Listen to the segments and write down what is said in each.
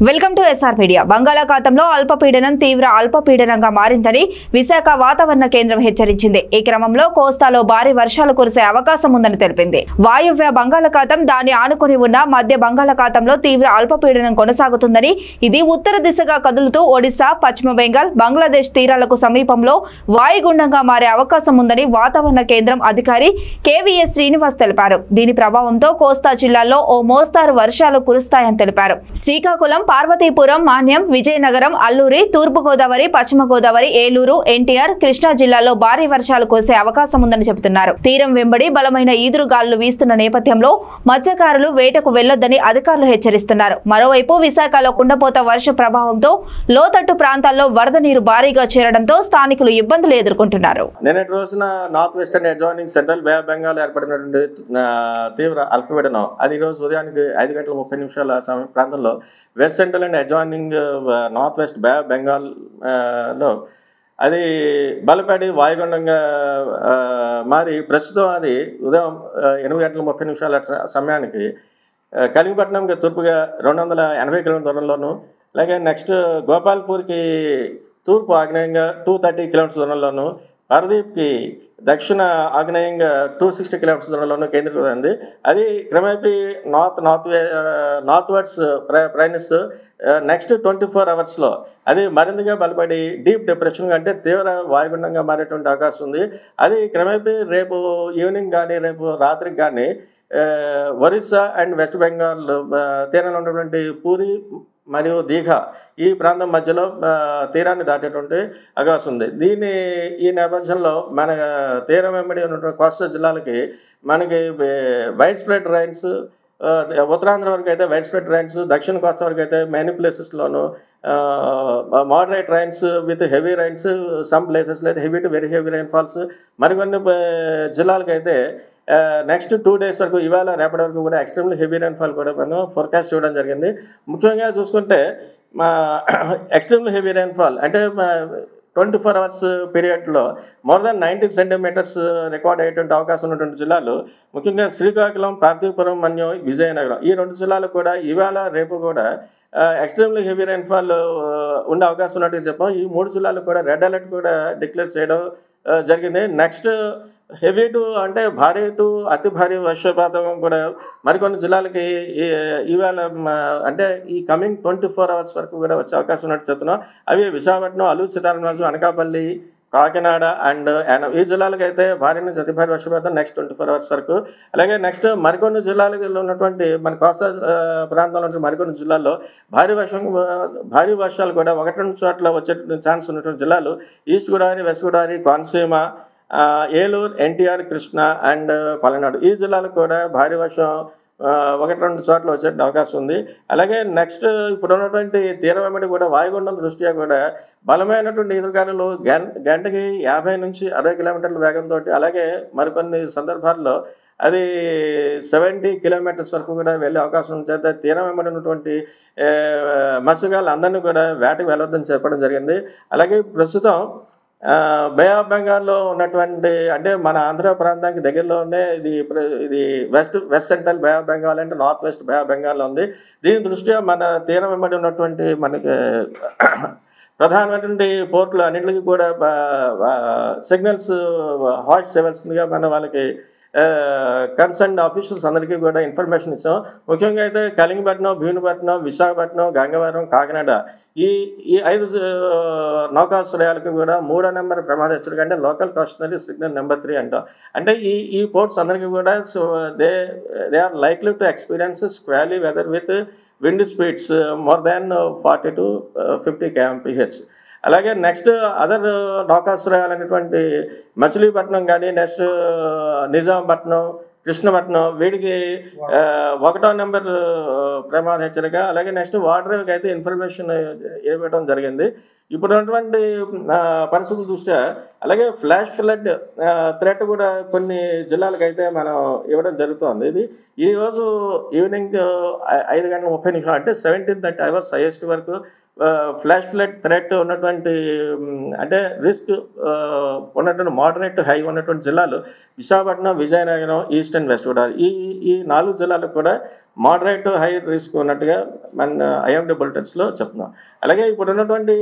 Welcome to SR media. బంగాళాఖాతంలో అల్పపీడనం తీవ్ర అల్పపీడనంగా మారిందని విశాఖ వాతావరణ కేంద్రం హెచ్చరించింది. ఈ క్రమంలో కోస్తాలో భారీ వర్షాలు కురిసే అవకాశం ఉందని తెలిపింది. వాయువ్య బంగాళాఖాతం దాన్ని ఆనుకుని ఉన్న మధ్య బంగాళాఖాతంలో తీవ్ర అల్పపీడనం కొనసాగుతుందని, ఇది ఉత్తర దిశగా కదులుతూ ఒడిశా, పశ్చిమ బెంగాల్, బంగ్లాదేశ్ తీరాలకు సమీపంలో వాయుగుండంగా మారే అవకాశం ఉందని వాతావరణ కేంద్రం అధికారి కేవీఎస్ శ్రీనివాస్ తెలిపారు. దీని ప్రభావంతో కోస్తా జిల్లాల్లో ఓ మోస్తారు వర్షాలు కురుస్తాయని తెలిపారు. శ్రీకాకుళం, పార్వతీపురం, మాన్యం, విజయనగరం, అల్లూరి, తూర్పుగోదావరి, పశ్చిమ గోదావరి, ఏలూరు, ఎన్టీఆర్, కృష్ణా జిల్లాల్లో భారీ వర్షాలు కురిసే అవకాశం ఉందని చెబుతున్నారు. తీరం వెంబడి బలమైన ఈదురుగాలులు వీస్తున్న నేపథ్యంలో మత్స్యకారులు వేటకు వెళ్లొద్దని అధికారులు హెచ్చరిస్తున్నారు. మరోవైపు విశాఖలో కుండపోత వర్ష ప్రభావంతో లోతట్టు ప్రాంతాల్లో వరద నీరు భారీగా చేరడంతో స్థానికులు ఇబ్బందులు ఎదుర్కొంటున్నారు. నిన్నటి రోజున north western adjoining central bay of Bengal ఏర్పడినటువంటి తీవ్ర అల్పపీడనం అది ఈరోజు ఉదయానికి 5:30 ప్రాంతంలో west central and adjoining north west bay of Bengal లో అది బలపడి వాయుగుండంగా మారి ప్రస్తుతం అది ఉదయం 8:30 సమయానికి కలింగపట్నంకి తూర్పుగా 280 కిలోమీటర్ల దూరంలోను, అలాగే నెక్స్ట్ గోపాల్పూర్కి తూర్పు ఆగ్నేయంగా 230 కిలోమీటర్ల దూరంలోను, పారదీప్కి దక్షిణ ఆగ్నేయంగా 260 కిలోమీటర్స్ దూరంలోనూ కేంద్రీకృతమైంది. అది క్రమేపీ నార్త్ వర్డ్స్ ప్రయాణిస్తూ నెక్స్ట్ 24 అవర్స్లో అది మరింతగా బలపడి డీప్ డిప్రెషన్ అంటే తీవ్ర వాయుగుండంగా మారేటువంటి అవకాశం ఉంది. అది క్రమేపీ రేపు ఈవినింగ్ కానీ రేపు రాత్రికి కానీ ఒరిస్సా అండ్ వెస్ట్ బెంగాల్ తీరంలో ఉన్నటువంటి పూరి మరియు దీఘా ఈ ప్రాంతం మధ్యలో తీరాన్ని దాటేటువంటి అవకాశం ఉంది. ఈ నేపథ్యంలో మన తీరం వెంబడి ఉన్నటువంటి కోస్తా జిల్లాలకి మనకి వైడ్ స్ప్రెడ్ రైన్స్, ఉత్తరాంధ్ర వరకు అయితే వైడ్ స్ప్రెడ్ రైన్స్, దక్షిణ కోస్తా వరకు అయితే మెనీ ప్లేసెస్లోను moderate rains with heavy rains, some ప్లేసెస్లో అయితే heavy to very heavy rain falls, మరికొన్ని జిల్లాలకైతే నెక్స్ట్ 2 days వరకు ఇవాళ రేపటి వరకు కూడా ఎక్స్ట్రీమ్లీ హెవీ రైన్ఫాల్ కూడా మనం ఫోర్కాస్ట్ చేయడం జరిగింది. ముఖ్యంగా చూసుకుంటే ఎక్స్ట్రీమ్లీ హెవీ రైన్ఫాల్ అంటే 24 hours పీరియడ్లో మోర్ దాన్ 90 సెంటీమీటర్స్ రికార్డ్ అయ్యేటువంటి అవకాశం ఉన్నటువంటి జిల్లాలు ముఖ్యంగా శ్రీకాకుళం, పార్వతీపురం, మన్యం, విజయనగరం ఈ 2 జిల్లాలు కూడా ఇవాళ రేపు కూడా ఎక్స్ట్రీమ్లీ హెవీ రైన్ఫాల్ ఉండే అవకాశం ఉన్నట్టు చెప్పాం. ఈ 3 జిల్లాలు కూడా రెడ్ అలర్ట్ కూడా డిక్లేర్ చేయడం జరిగింది. నెక్స్ట్ హెవీ టు అంటే భారీ టు అతి భారీ వర్షపాతం కూడా మరికొన్ని జిల్లాలకి ఇవాళ అంటే ఈ కమింగ్ 24 hours వరకు కూడా వచ్చే అవకాశం ఉన్నట్టు చెప్తున్నాం. అవి విశాఖపట్నం, అల్లూరు సీతారామరాజు, అనకాపల్లి, కాకినాడ అండ్ ఈ జిల్లాలకు అయితే భారీ నుంచి అతి భారీ వర్షపాతం నెక్స్ట్ 24 hours వరకు. అలాగే నెక్స్ట్ మరికొన్ని జిల్లాలకు ఉన్నటువంటి మన కోస్తా ప్రాంతంలో ఉన్న మరికొన్ని జిల్లాల్లో భారీ వర్షాలు కూడా 1-2 చోట్ల వచ్చే ఛాన్స్ ఉన్నటువంటి జిల్లాలు east Godavari, west Godavari, Konaseema, Eluru, NTR, Krishna and Palnadu ఈ జిల్లాలకు కూడా భారీ వర్షం 1-2 చోట్ల వచ్చే అవకాశం ఉంది. అలాగే నెక్స్ట్ ఇప్పుడు ఉన్నటువంటి తీరం వెంబడి కూడా వాయుగుండం దృష్ట్యా కూడా బలమైనటువంటి ఎదురుగాలులు గంటకి 50 నుంచి 60 కిలోమీటర్ల వేగంతో, అలాగే మరికొన్ని సందర్భాల్లో అది 70 కిలోమీటర్స్ వరకు కూడా వెళ్ళే అవకాశం చేత తీరం వెంబడి ఉన్నటువంటి మత్స్యకారులు అందరినీ కూడా వేటకు వెళ్ళొద్దని చెప్పడం జరిగింది. అలాగే ప్రస్తుతం బే ఆఫ్ బెంగాల్లో ఉన్నటువంటి అంటే మన ఆంధ్ర ప్రాంతానికి దగ్గరలోనే ఇది west central bay of Bengal అంటే నార్త్ వెస్ట్ బే ఆఫ్ బెంగాల్లో ఉంది. దీని దృష్ట్యా మన తీరం వెంబడి ఉన్నటువంటి మనకి ప్రధానమైనటువంటి పోర్టులు అన్నింటికి కూడా సిగ్నల్స్ హాట్ సిగ్నల్స్గా మన వాళ్ళకి కన్సర్న్ ఆఫీషియల్స్ అందరికీ కూడా ఇన్ఫర్మేషన్ ఇచ్చాం. ముఖ్యంగా అయితే కలింగపట్నం, భీమునిపట్నం, విశాఖపట్నం, గంగవరం, కాకినాడ ఈ 5 నౌకాశ్రయాలకు కూడా 3వ నెంబర్ ప్రమాద హెచ్చరిక అంటే లోకల్ కాషనరీ సిగ్నల్ నెంబర్ 3 అంటాం. అంటే ఈ పోర్ట్స్ అందరికీ కూడా they are likely to experience squally weather with wind speeds more than 40 to 50 kmph. అలాగే నెక్స్ట్ అదర్ నౌకాశ్రయాలు అనేటువంటి మచిలీపట్నం కానీ, నెక్స్ట్ నిజాంపట్నం, కృష్ణపట్నం వీటికి 1వ నెంబర్ ప్రమాద హెచ్చరిక. అలాగే నెక్స్ట్ వాటర్ అయితే ఇన్ఫర్మేషన్ ఇవ్వడం జరిగింది. ఇప్పుడు ఉన్నటువంటి పరిస్థితుల దృష్ట్యా అలాగే ఫ్లాష్ ఫ్లడ్ థ్రెట్ కూడా కొన్ని జిల్లాలకైతే మనం ఇవ్వడం జరుగుతుంది. ఇది ఈరోజు ఈవినింగ్ 5:30 అంటే 17 hours హైయెస్ట్ వరకు ఫ్లాష్ ఫ్లడ్ థ్రెట్ ఉన్నటువంటి అంటే రిస్క్ ఉన్నటువంటి మోడరేట్ హై ఉన్నటువంటి జిల్లాలు Visakhapatnam, Vizianagaram, east and west Godavari ఈ 4 జిల్లాలకు కూడా మోడరేట్ టు హై రిస్క్ ఉన్నట్టుగా మన ఐఎండీ బులెటిన్స్లో చెప్తున్నాం. అలాగే ఇప్పుడు ఉన్నటువంటి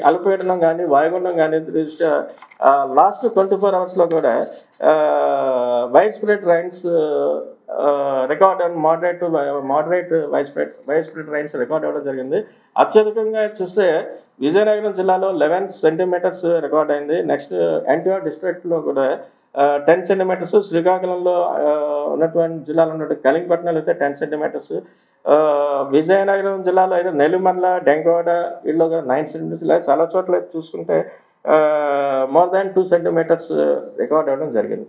అల్పపీడనం కానీ వాయుగుండం కానీ దృష్ట్యా లాస్ట్ 24 అవర్స్లో కూడా wide spread rains record and moderate wide spread rains record అవ్వడం జరిగింది. అత్యధికంగా చూస్తే విజయనగరం జిల్లాలో 11 సెంటీమీటర్స్ రికార్డ్ అయింది. నెక్స్ట్ ఎన్టీఆర్ డిస్ట్రిక్ట్లో కూడా 10 సెంటీమీటర్స్, శ్రీకాకుళంలో ఉన్నటువంటి జిల్లాలో ఉన్నటువంటి కలింగపట్నంలో అయితే 10 సెంటీమీటర్స్, విజయనగరం జిల్లాలో అయితే నెల్లిమర్ల, డెంగవాడ వీళ్ళు 9 సెంటీమీటర్స్, ఇలా చాలా చోట్ల చూసుకుంటే మోర్ దాన్ 2 సెంటీమీటర్స్ రికార్డ్ అవ్వడం జరిగింది.